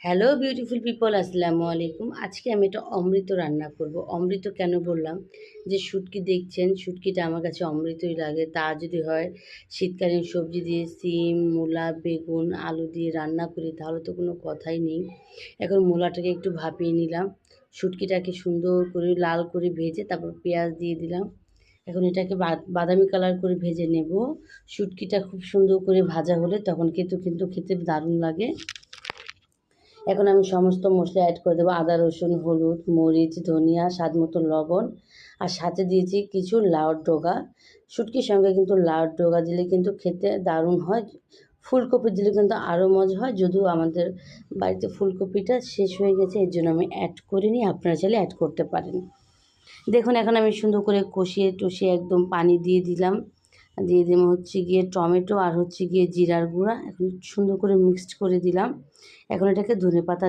Hello beautiful people, আসসালামু আলাইকুম। আজকে আমি একটা অমৃত রান্না করব। অমৃত কেন বললাম, যে শুটকি দেখছেন, শুটকিটা আমার কাছে অমৃতই লাগে। তা যদি হয় শীতকালীন সবজি দিয়ে সিম, মূলা, বেগুন, আলু দিয়ে রান্না করি তাহলে তো কোনো কথাই নেই। এখন মূলাটাকে একটু ভাপিয়ে নিলাম, শুটকিটাকে সুন্দর করে লাল করে ভেজে তারপর পেঁয়াজ দিয়ে দিলাম। এখন এটাকে বাদামি কালার করে ভেজে নেব। শুটকিটা খুব সুন্দর করে ভাজা হলে তখন কিন্তু খেতে দারুণ লাগে। এখন আমি সমস্ত মশলা অ্যাড করে দেবো, আদা, রসুন, হলুদ, মরিচ, ধনিয়া, স্বাদ মতো লবণ, আর সাথে দিয়েছি কিছু লাউর ডগা। শুটকির সঙ্গে কিন্তু লাউর ডগা দিলে কিন্তু খেতে দারুণ হয়। ফুলকপি দিলে কিন্তু আরও মজা হয়, যদিও আমাদের বাড়িতে ফুলকপিটা শেষ হয়ে গেছে, এর জন্য আমি অ্যাড করিনি, আপনারা চাইলে অ্যাড করতে পারেন। দেখুন এখন আমি সুন্দর করে কষিয়ে টষিয়ে একদম পানি দিয়ে দিলাম। দিয়ে দিলাম হচ্ছে গিয়ে টমেটো আর হচ্ছে গিয়ে জিরার গুঁড়া। এখন সুন্দর করে মিক্সড করে দিলাম। এখন এটাকে ধনেপাতা